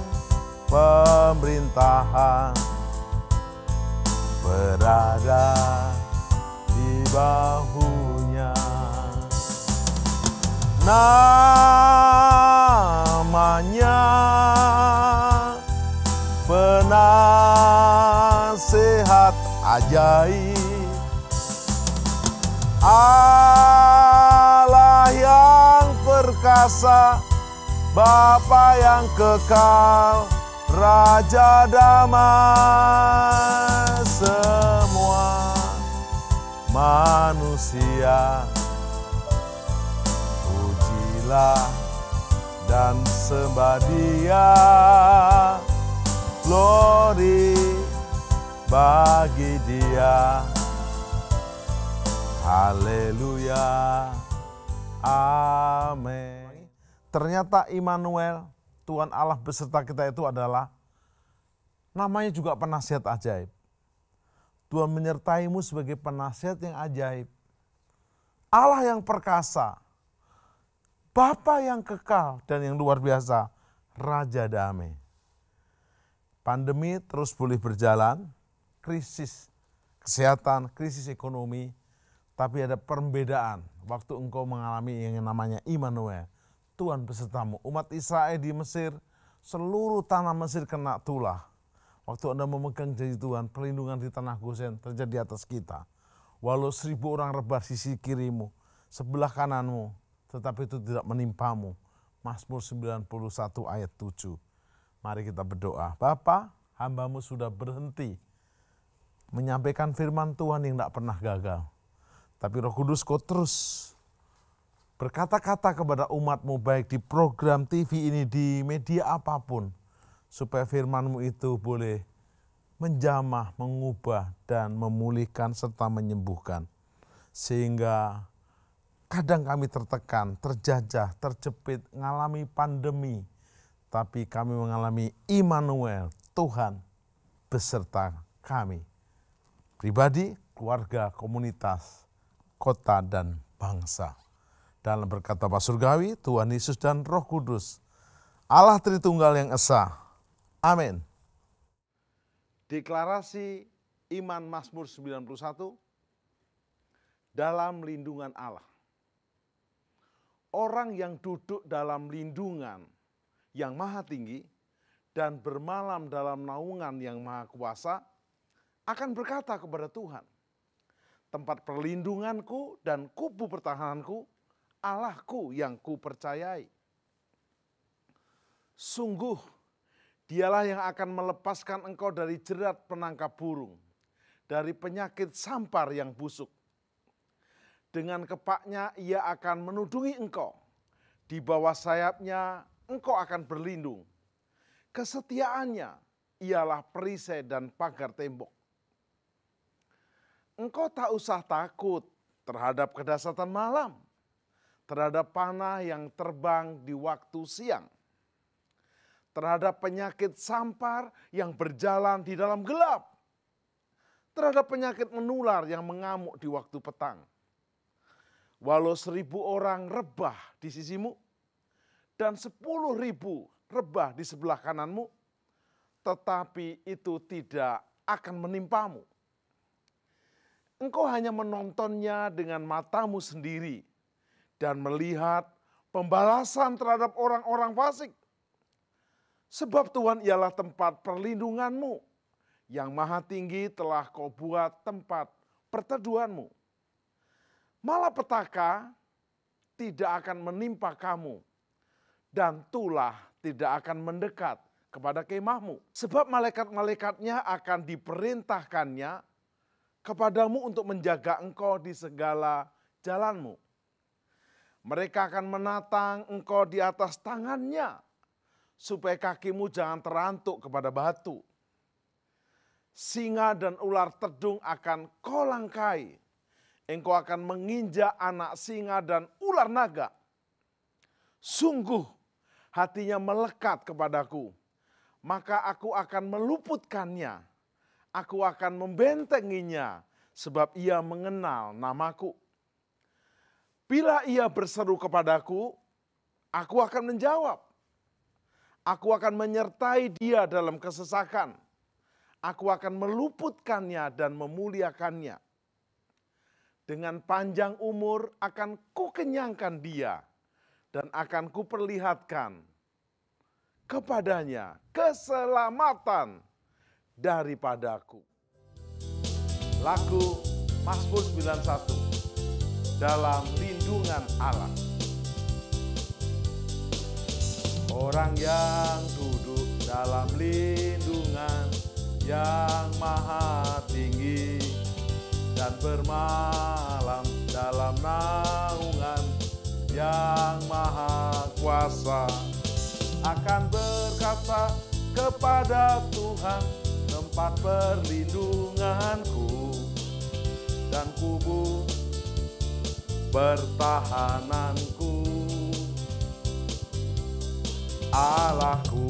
pemerintahan berada di bahunya. Namanya penasehat ajaib, Allah yang perkasa, Bapa yang kekal, Raja damai. Semua manusia pujilah dan sembah Dia. Glory bagi Dia. Haleluya. Amin. Ternyata Immanuel, Tuhan Allah beserta kita itu adalah namanya juga penasihat ajaib. Tuhan menyertaimu sebagai penasihat yang ajaib. Allah yang perkasa, Bapa yang kekal dan yang luar biasa, Raja damai. Pandemi terus boleh berjalan, krisis kesehatan, krisis ekonomi, tapi ada perbedaan waktu engkau mengalami yang namanya Immanuel, Tuhan besertamu. Umat Israel di Mesir, seluruh tanah Mesir kena tulah. Waktu Anda memegang janji Tuhan, perlindungan di tanah Gosen terjadi atas kita. Walau 1000 orang rebah di sisi kirimu, sebelah kananmu, tetapi itu tidak menimpamu. Mazmur 91 ayat 7. Mari kita berdoa. Bapa, hamba-Mu sudah berhenti menyampaikan firman Tuhan yang tidak pernah gagal. Tapi Roh Kudus Kau terus berkata-kata kepada umat-Mu baik di program TV ini, di media apapun, supaya firman-Mu itu boleh menjamah, mengubah, dan memulihkan serta menyembuhkan. Sehingga kadang kami tertekan, terjajah, terjepit, mengalami pandemi, tapi kami mengalami Immanuel, Tuhan beserta kami. Pribadi, keluarga, komunitas, kota, dan bangsa. Dalam berkat Bapa Surgawi, Tuhan Yesus dan Roh Kudus, Allah Tritunggal yang Esa. Amin. Deklarasi iman Mazmur 91, dalam lindungan Allah. Orang yang duduk dalam lindungan yang maha tinggi dan bermalam dalam naungan yang maha kuasa akan berkata kepada Tuhan, tempat perlindunganku dan kubu pertahananku, Allahku yang kupercayai. Sungguh, Dialah yang akan melepaskan engkau dari jerat penangkap burung, dari penyakit sampar yang busuk. Dengan kepaknya Ia akan menudungi engkau, di bawah sayapnya engkau akan berlindung. Kesetiaannya ialah perisai dan pagar tembok. Engkau tak usah takut terhadap kedahsyatan malam, terhadap panah yang terbang di waktu siang, terhadap penyakit sampar yang berjalan di dalam gelap, terhadap penyakit menular yang mengamuk di waktu petang. Walau 1000 orang rebah di sisimu dan 10.000 rebah di sebelah kananmu, tetapi itu tidak akan menimpamu. Engkau hanya menontonnya dengan matamu sendiri dan melihat pembalasan terhadap orang-orang fasik. Sebab Tuhan ialah tempat perlindunganmu, yang maha tinggi telah kau buat tempat perteduhanmu. Malapetaka tidak akan menimpa kamu, dan tulah tidak akan mendekat kepada kemahmu. Sebab malaikat-malaikatnya akan diperintahkannya kepadamu untuk menjaga engkau di segala jalanmu. Mereka akan menatang engkau di atas tangannya, supaya kakimu jangan terantuk kepada batu. Singa dan ular tedung akan kau langkai. Engkau akan menginjak anak singa dan ular naga. Sungguh hatinya melekat kepadaku, maka aku akan meluputkannya. Aku akan membentenginya, sebab ia mengenal namaku. Bila ia berseru kepadaku, aku akan menjawab. Aku akan menyertai dia dalam kesesakan. Aku akan meluputkannya dan memuliakannya. Dengan panjang umur akan kukenyangkan dia, dan akan kuperlihatkan kepadanya keselamatan daripadaku. Lagu Mazmur 91, dalam lindungan Allah. Orang yang duduk dalam lindungan yang maha tinggi, dan bermalam dalam naungan yang maha kuasa, akan berkata kepada Tuhan, tempat perlindunganku dan kubu pertahananku. Allahku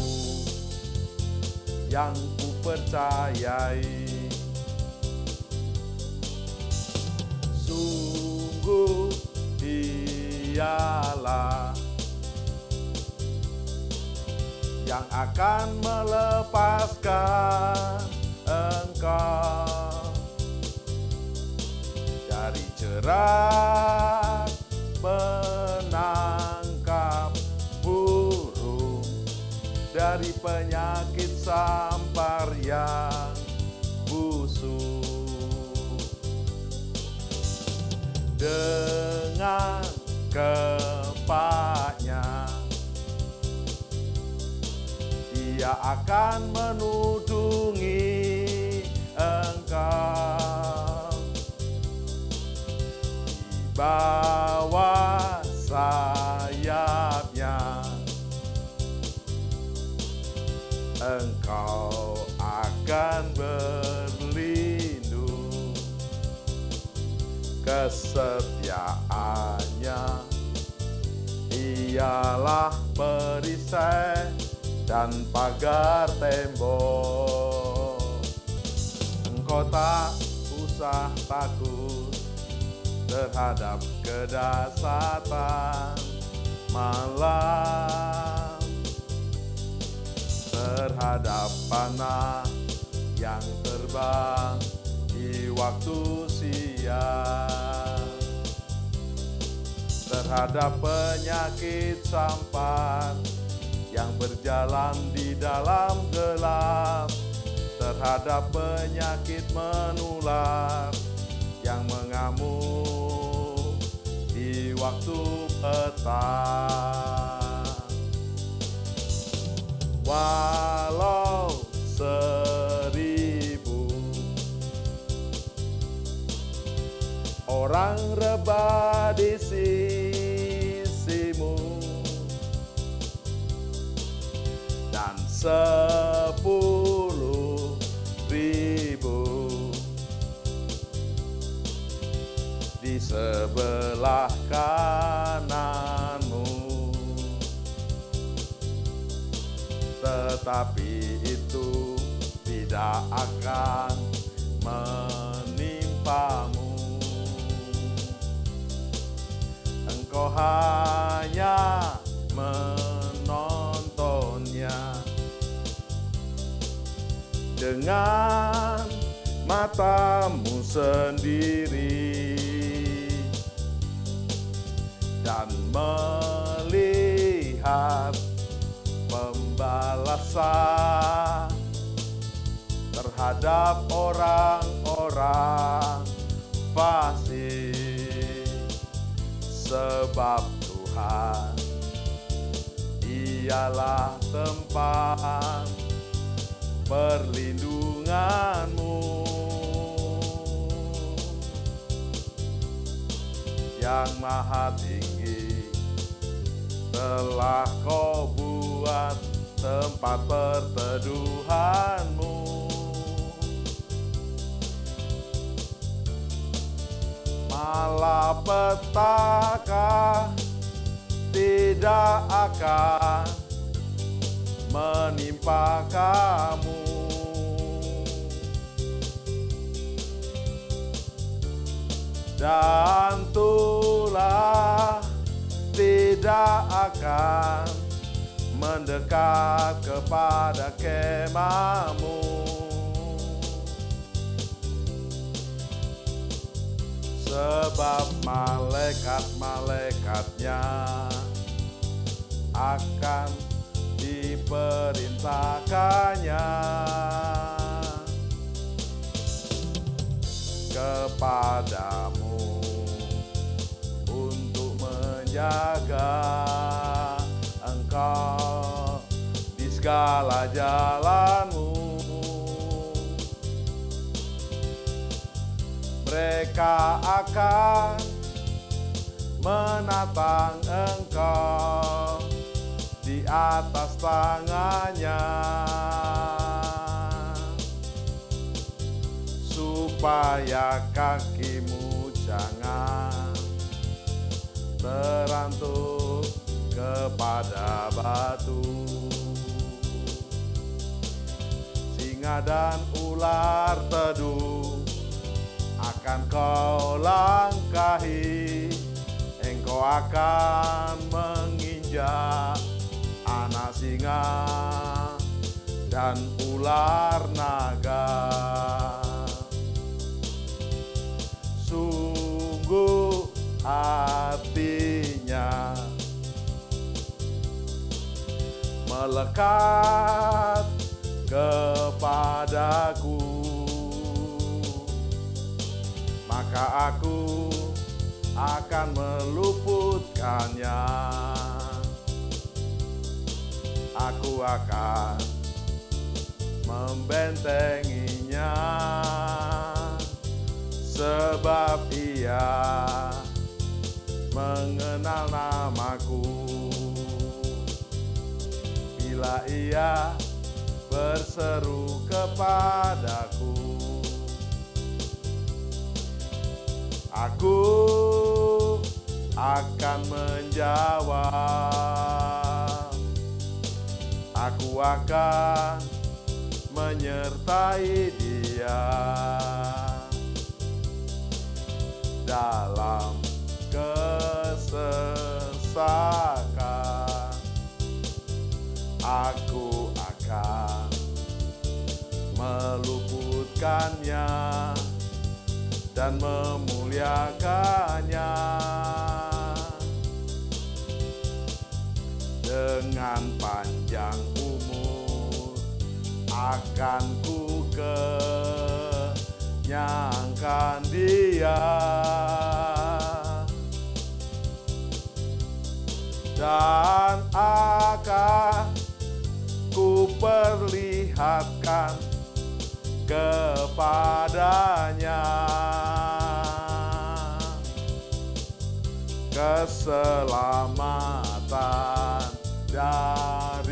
yang kupercayai, sungguh Dialah yang akan melepaskan engkau dari jerat penangkap burung, dari penyakit sampar yang busuk. Dengan kepaknya Dia akan menudungi engkau, di bawah sayapnya engkau akan berlindung. Kesetiaannya ialah perisai dan pagar tembok. Engkau tak usah takut terhadap kedahsyatan malam, terhadap panah yang terbang di waktu siang, terhadap penyakit sampar yang berjalan di dalam gelap, terhadap penyakit menular yang mengamuk di waktu petang. Walau 1000 orang rebah di sisimu, dan 10.000 di sebelah kananmu, tetapi itu tidak akan menimpamu. Engkau hanya menontonnya dengan matamu sendiri, dan melihat pembalasan terhadap orang-orang fasik, sebab Tuhan Dialah tempat perlindunganmu, yang maha tinggi telah kau buat tempat perteduhanmu. Malapetaka tidak akan menimpa kamu. Dan tulah tidak akan mendekat kepada kemahmu. Sebab malaikat-malaikatnya akan diperintahkannya kepadamu untuk menjaga engkau di segala jalanmu. Mereka akan menatang engkau di atas tangannya, supaya kakimu jangan terantuk kepada batu. Singa dan ular teduh akan kau langkahi, engkau akan menginjak anak singa dan ular naga. Sungguh hatinya melekat kepadaku, maka aku akan meluputkannya. Aku akan membentenginya, sebab ia mengenal namaku. Bila ia berseru kepadaku, aku akan menjawab. Aku akan menyertai dia dalam kesesakan. Aku akan meluputkannya dan memuliakannya. Dengan panjang umur akan ku kenyangkan dia, dan akan ku perlihatkan kepadanya keselamatan daripada